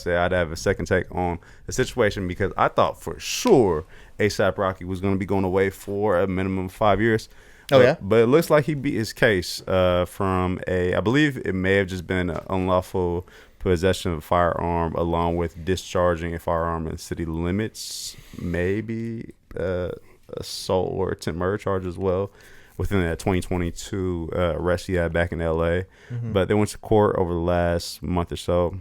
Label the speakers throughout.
Speaker 1: say I'd have a second take on the situation because I thought for sure ASAP Rocky was going to be going away for a minimum of 5 years. But it looks like he beat his case from I believe it may have just been an unlawful possession of a firearm along with discharging a firearm in city limits, maybe assault or attempt murder charge as well within that 2022 arrest he had back in LA. But they went to court over the last month or so.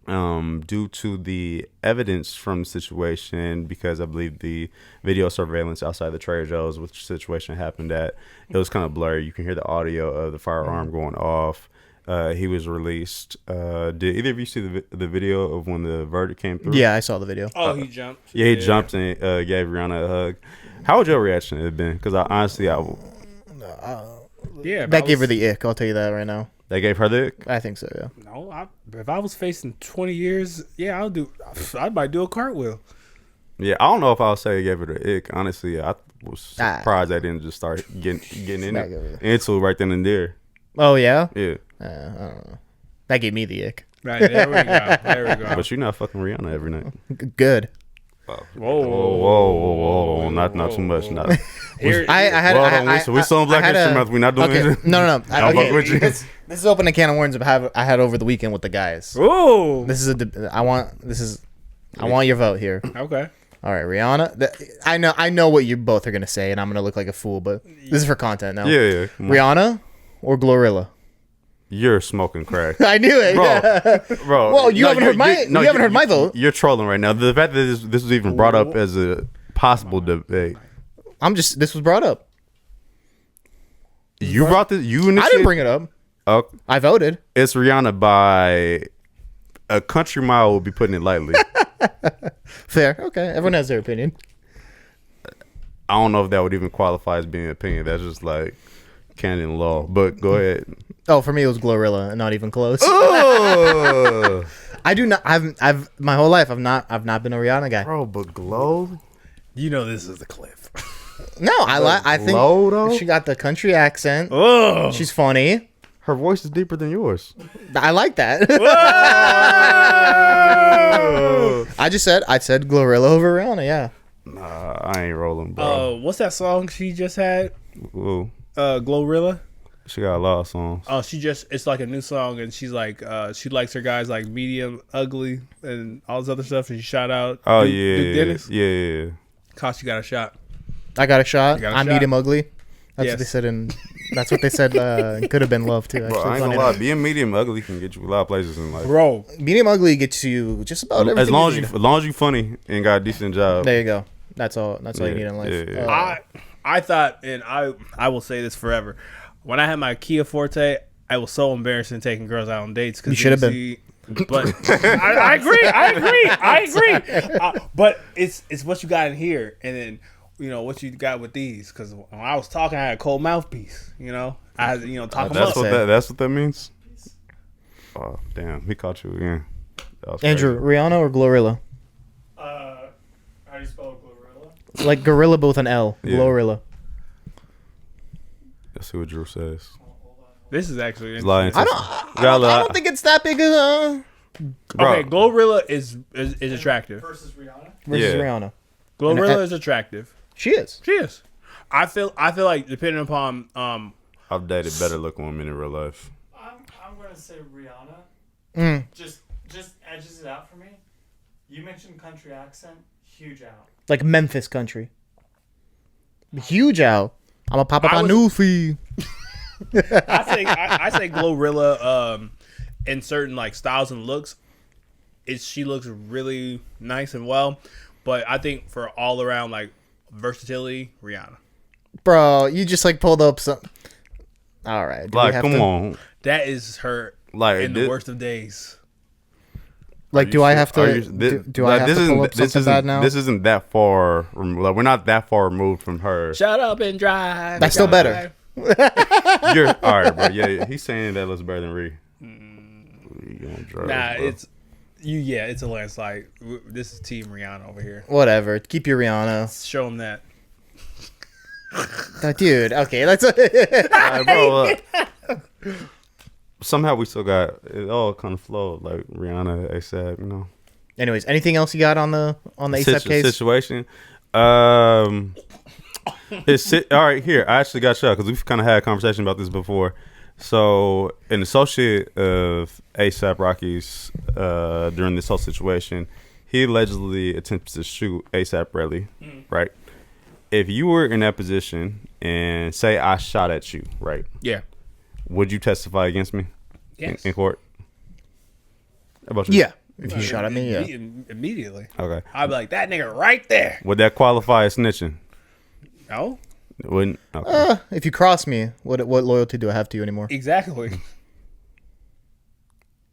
Speaker 1: Due to the evidence from the situation, because I believe the video surveillance outside the Trader Joe's, which situation happened at, it was kind of blurry. You can hear the audio of the firearm going off. He was released. Did either of you see the video of when the verdict came through?
Speaker 2: Yeah, I saw the video.
Speaker 3: Oh, he jumped.
Speaker 1: Yeah, he jumped and gave Rihanna a hug. How would your reaction have been? Because honestly,
Speaker 2: that gave her the ick. I'll tell you that right now.
Speaker 1: They gave her the ick?
Speaker 2: I think so, yeah.
Speaker 3: No, if I was facing 20 years, yeah, I might do a cartwheel.
Speaker 1: Yeah, I don't know if I'll say it gave her the ick. Honestly, I was surprised they didn't just start getting into it right then and there.
Speaker 2: Oh, yeah?
Speaker 1: Yeah.
Speaker 2: I don't know. That gave me the ick.
Speaker 3: Right, there we go.
Speaker 1: But you're not fucking Rihanna every night.
Speaker 2: Good.
Speaker 1: Whoa. Not too much. Not. We still in Black History Month. We're not doing it.
Speaker 2: No. This is open a can of worms I had over the weekend with the guys.
Speaker 3: Oh.
Speaker 2: I want your vote here.
Speaker 3: Okay.
Speaker 2: All right, Rihanna. I know what you both are gonna say, and I'm gonna look like a fool, but this is for content now.
Speaker 1: Yeah.
Speaker 2: Rihanna or Glorilla?
Speaker 1: You're smoking crack.
Speaker 2: I knew it,
Speaker 1: bro.
Speaker 2: Well, you haven't heard my vote.
Speaker 1: You're trolling right now. The fact that this was even brought up as a possible debate.
Speaker 2: This was brought up.
Speaker 1: You brought this.
Speaker 2: I didn't bring it up.
Speaker 1: Oh,
Speaker 2: I voted.
Speaker 1: It's Rihanna by a country mile. Will be putting it lightly.
Speaker 2: Fair. Okay. Everyone has their opinion.
Speaker 1: I don't know if that would even qualify as being an opinion. That's just like canon law. But go ahead.
Speaker 2: Oh, for me it was Glorilla, and not even close.
Speaker 1: Oh.
Speaker 2: I do not. I've my whole life I've not been a Rihanna guy.
Speaker 1: Bro, but Glow.
Speaker 3: You know this is a cliff.
Speaker 2: No, I think
Speaker 1: though?
Speaker 2: she got the country accent.
Speaker 3: Oh.
Speaker 2: She's funny.
Speaker 1: Her voice is deeper than yours.
Speaker 2: I like that. I said Glorilla over Rihanna. Yeah.
Speaker 1: Nah, I ain't rolling, bro.
Speaker 3: What's that song she just had?
Speaker 1: Ooh.
Speaker 3: Glorilla.
Speaker 1: She got a lot of songs.
Speaker 3: Oh, it's like a new song, and she's like, she likes her guys like medium, ugly, and all this other stuff. And she shot out. Duke Dennis.
Speaker 1: Yeah.
Speaker 3: Cost you got a shot.
Speaker 2: I got a shot. I'm medium ugly. That's
Speaker 3: Yes.
Speaker 2: what they said, and that's what they said. Could have been love too. Actually,
Speaker 1: Bro, I ain't gonna lie. Being medium ugly can get you a lot of places in life.
Speaker 3: Bro,
Speaker 2: medium ugly gets you just about everything.
Speaker 1: As long as you funny and got a decent job.
Speaker 2: There you go. That's all. That's all you need in life.
Speaker 1: Yeah.
Speaker 3: I thought, and I will say this forever. When I had my Kia Forte, I was so embarrassing taking girls out on dates. Cause
Speaker 2: you should have been.
Speaker 3: But I agree. But it's what you got in here, and then what you got with these. Because when I was talking, I had a cold mouthpiece. Talk them up.
Speaker 1: That's what that means. Oh damn, he caught you again.
Speaker 2: Andrew, Rihanna or Glorilla?
Speaker 4: How do you spell Glorilla?
Speaker 2: Like gorilla, but with an L. Yeah. Glorilla.
Speaker 1: Let's see what Drew says.
Speaker 3: This is actually interesting.
Speaker 2: I don't think it's that big of a...
Speaker 3: Okay, Glorilla is attractive.
Speaker 4: Versus Rihanna?
Speaker 2: Rihanna.
Speaker 3: Glorilla is attractive.
Speaker 2: She is.
Speaker 3: I feel like depending upon
Speaker 1: I've dated better looking women in real life.
Speaker 4: I'm gonna say Rihanna. Just edges it out for me. You mentioned country accent, huge out.
Speaker 2: Like Memphis country. Huge out. I'm a pop up on Newfie.
Speaker 3: I say Glorilla in certain like styles and looks, she looks really nice and well, but I think for all around like versatility, Rihanna.
Speaker 2: Bro, you just like pulled up some. All right,
Speaker 1: on.
Speaker 3: That is her in the worst of days.
Speaker 2: Like, do I have to? Do I have to pull up something bad now?
Speaker 1: This isn't that far. Like, we're not that far removed from her.
Speaker 3: Shut up and drive.
Speaker 2: That's still better.
Speaker 1: You're all right, bro. Yeah, he's saying that looks better than Ree.
Speaker 3: It's a landslide. This is Team Rihanna over here.
Speaker 2: Whatever. Keep your Rihanna.
Speaker 3: Show him that.
Speaker 2: Dude, okay, that's
Speaker 1: all right, bro. somehow we still got it all kind of flowed like Rihanna, ASAP, you know.
Speaker 2: Anyways, anything else you got on the ASAP case?
Speaker 1: Situation? All right, here. I actually got shot because we've kind of had a conversation about this before. So, an associate of ASAP Rocky's during this whole situation, he allegedly attempted to shoot ASAP Relli, right? If you were in that position and say I shot at you, right?
Speaker 3: Yeah.
Speaker 1: Would you testify against me in court? How about you?
Speaker 2: Yeah. If you shot at me, yeah.
Speaker 3: Immediately.
Speaker 1: Okay.
Speaker 3: I'd be like, that nigga right there.
Speaker 1: Would that qualify as snitching?
Speaker 3: No.
Speaker 1: It wouldn't? Okay.
Speaker 2: If you cross me, what loyalty do I have to you anymore?
Speaker 3: Exactly.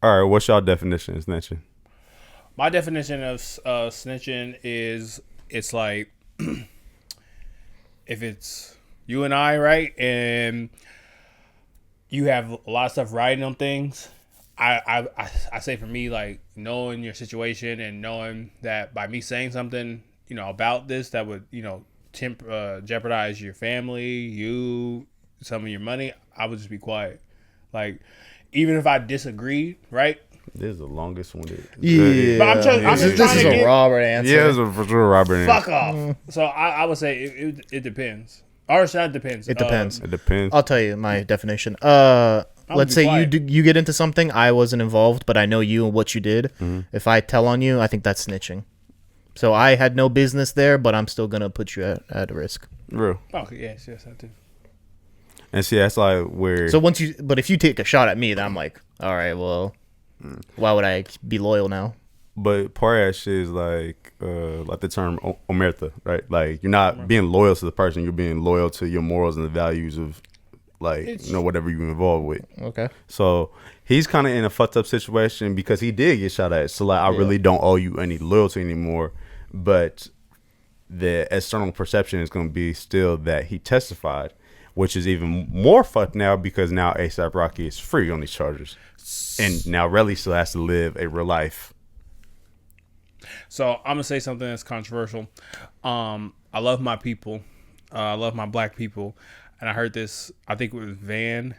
Speaker 1: All right, what's y'all definition of snitching?
Speaker 3: My definition of snitching is it's like if it's you and I, right, and you have a lot of stuff riding on things. I say for me, like knowing your situation and knowing that by me saying something, you know, about this that would, you know, jeopardize your family, you, some of your money, I would just be quiet. Like, even if I disagreed, right?
Speaker 1: This is the longest one.
Speaker 2: Yeah.
Speaker 3: But I'm just
Speaker 2: This is a Robert answer.
Speaker 1: Yeah, it's a for sure Robert answer.
Speaker 3: Fuck off. So I would say it depends. Or that depends.
Speaker 2: It depends.
Speaker 1: It depends.
Speaker 2: I'll tell you my definition. Let's say
Speaker 3: quiet.
Speaker 2: you get into something, I wasn't involved, but I know you and what you did.
Speaker 1: Mm-hmm.
Speaker 2: If I tell on you, I think that's snitching. So I had no business there, but I'm still gonna put you at risk.
Speaker 1: Real.
Speaker 3: Oh, yes, I do.
Speaker 1: And see, that's like where.
Speaker 2: So but if you take a shot at me, then I'm like, all right, well, why would I be loyal now?
Speaker 1: But part of that shit is like the term omerta, right? Like you're not being loyal to the person, you're being loyal to your morals and the values of like whatever you're involved with.
Speaker 2: Okay.
Speaker 1: So he's kind of in a fucked up situation because he did get shot at. So like I really don't owe you any loyalty anymore. But the external perception is going to be still that he testified, which is even more fucked now because now ASAP Rocky is free on these charges, and now Relli still has to live a real life.
Speaker 3: So I'm gonna say something that's controversial. I love my people. I love my black people, and I heard this. I think it was Van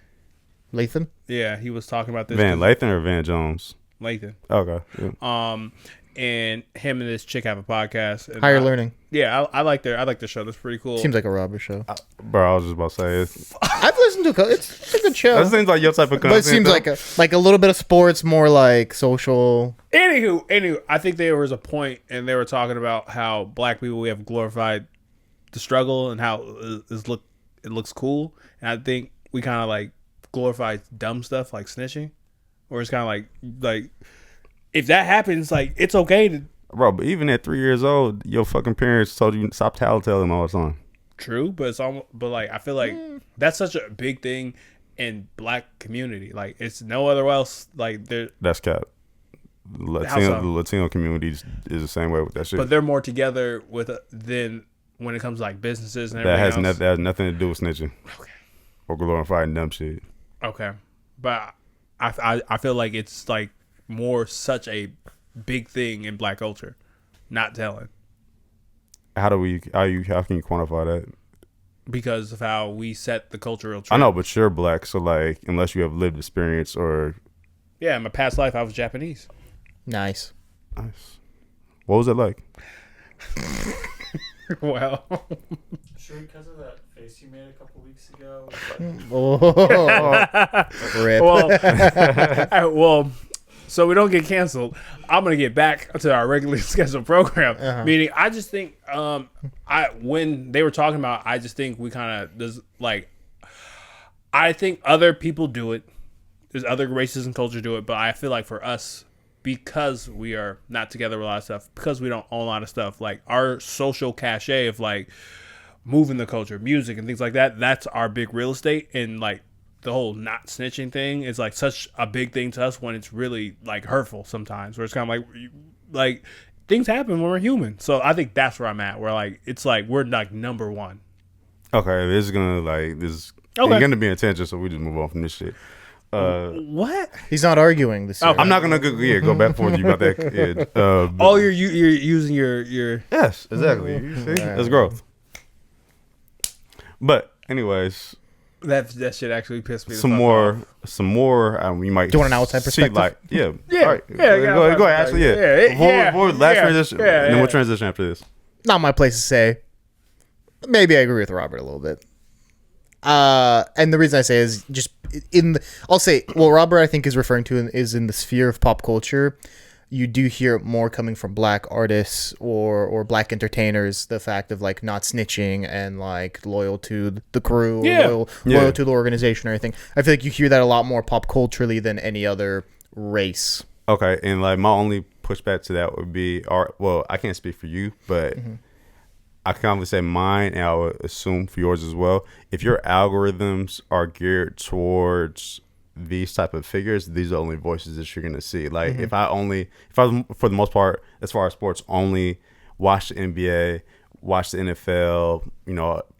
Speaker 2: Lathan?
Speaker 3: Yeah, he was talking about this.
Speaker 1: Van Lathan or Van Jones?
Speaker 3: Lathan.
Speaker 1: Okay. Yeah.
Speaker 3: And him and this chick have a podcast. And
Speaker 2: Higher Learning.
Speaker 3: Yeah, I like their show. That's pretty cool.
Speaker 2: Seems like a Robert show.
Speaker 1: Bro, I was just about to say it.
Speaker 2: I've listened to it's a good show.
Speaker 1: That seems like your type of content.
Speaker 2: But it seems like a little bit of sports, more like social.
Speaker 3: Anywho, I think there was a point, and they were talking about how black people, we have glorified the struggle and how it looks cool, and I think we kind of like glorify dumb stuff like snitching, or it's kind of like if that happens, like it's okay to.
Speaker 1: Bro, but even at 3 years old, your fucking parents told you stop tattling all the time.
Speaker 3: True, but it's almost, but like I feel like that's such a big thing in black community. Like it's no other else. Like there.
Speaker 1: That's cap. The Latino community is the same way with that shit.
Speaker 3: But they're more together with than when it comes to like businesses and everything
Speaker 1: that has nothing to do with snitching.
Speaker 3: Okay.
Speaker 1: Or glorifying dumb shit.
Speaker 3: Okay, but I feel like it's like more such a big thing in black culture, not telling.
Speaker 1: How can you quantify that?
Speaker 3: Because of how we set the cultural trend.
Speaker 1: I know, but you're black, so like unless you have lived experience or
Speaker 3: in my past life I was Japanese.
Speaker 2: Nice.
Speaker 1: What was it like?
Speaker 3: Well,
Speaker 4: sure, because of that face you made a couple weeks ago.
Speaker 2: Rip.
Speaker 3: well, so we don't get canceled. I'm gonna get back to our regularly scheduled program. Meaning, I just think, when they were talking about, I just think we kind of there's like, I think other people do it. There's other races and cultures do it, but I feel like for us, because we are not together with a lot of stuff, because we don't own a lot of stuff, like our social cachet of like moving the culture, music and things like that, that's our big real estate. And like the whole not snitching thing is like such a big thing to us when it's really like hurtful sometimes, where it's kind of like things happen when we're human. So I think that's where I'm at, where like it's like we're like number one.
Speaker 1: Okay, this is gonna be intention, so we just move on from this shit.
Speaker 3: What?
Speaker 2: He's not arguing this.
Speaker 1: I'm not gonna go back for you about that.
Speaker 3: You're using your.
Speaker 1: Yes, exactly. You see, that's growth. But anyways,
Speaker 3: That shit actually pissed me.
Speaker 1: Some more. We might.
Speaker 2: Do you want an outside
Speaker 1: see,
Speaker 2: perspective?
Speaker 1: Like, yeah.
Speaker 3: Yeah.
Speaker 1: All right. Go ahead. Actually, yeah. Before last transition, and then we'll transition after this.
Speaker 2: Not my place to say. Maybe I agree with Robert a little bit. And the reason I say is just I'll say, well, Robert, I think is referring to is in the sphere of pop culture. You do hear more coming from black artists or black entertainers, the fact of like not snitching and like loyal to the crew or loyal to the organization or anything. I feel like you hear that a lot more pop culturally than any other race.
Speaker 1: Okay, and like my only pushback to that would be, well, I can't speak for you, but I can only say mine, and I would assume for yours as well. If your algorithms are geared towards these type of figures, these are the only voices that you're gonna see. Like if I for the most part, as far as sports, only watch the NBA, watch the NFL,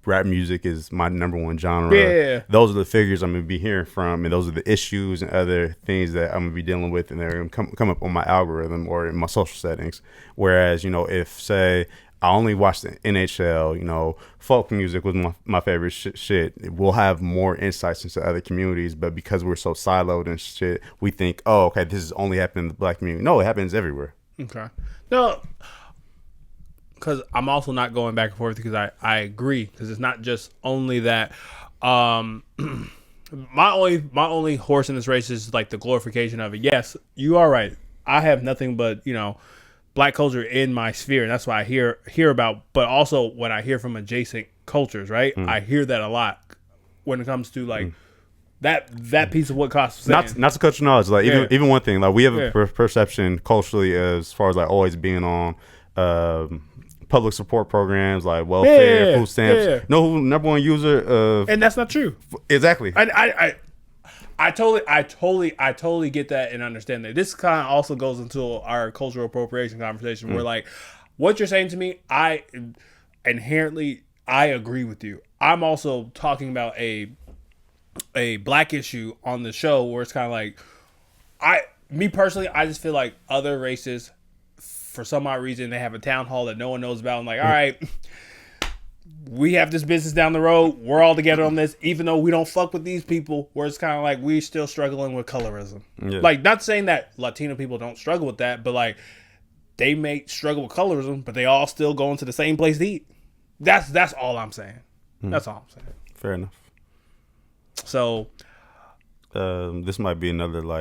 Speaker 1: rap music is my number one genre.
Speaker 3: Yeah.
Speaker 1: Those are the figures I'm gonna be hearing from, and those are the issues and other things that I'm gonna be dealing with, and they're gonna come up on my algorithm or in my social settings. Whereas, if say I only watch the NHL, folk music was my favorite shit. We'll have more insights into other communities, but because we're so siloed and shit, we think, oh, okay, this is only happening in the black community. No, it happens everywhere.
Speaker 3: Okay. No, because I'm also not going back and forth because I agree, because it's not just only that. My only horse in this race is like the glorification of it. Yes, you are right. I have nothing but, black culture in my sphere, and that's what I hear about. But also when I hear from adjacent cultures, right? I hear that a lot when it comes to like that piece of what costs.
Speaker 1: Not to cut your knowledge, like even one thing, like we have a perception culturally as far as like always being on public support programs like welfare, food stamps.
Speaker 3: Yeah.
Speaker 1: No, number one user of,
Speaker 3: and that's not true.
Speaker 1: Exactly.
Speaker 3: I totally get that and understand that. This kind of also goes into our cultural appropriation conversation where like what you're saying to me, I inherently agree with you. I'm also talking about a black issue on the show where it's kind of like me personally, I just feel like other races, for some odd reason, they have a town hall that no one knows about. I'm like, all right, we have this business down the road. We're all together on this, even though we don't fuck with these people, where it's kind of like we still struggling with colorism. Yeah. Like, not saying that Latino people don't struggle with that, but like they may struggle with colorism, but they all still going to the same place to eat. That's all I'm saying. That's all I'm saying.
Speaker 1: Fair enough.
Speaker 3: So
Speaker 1: this might be another like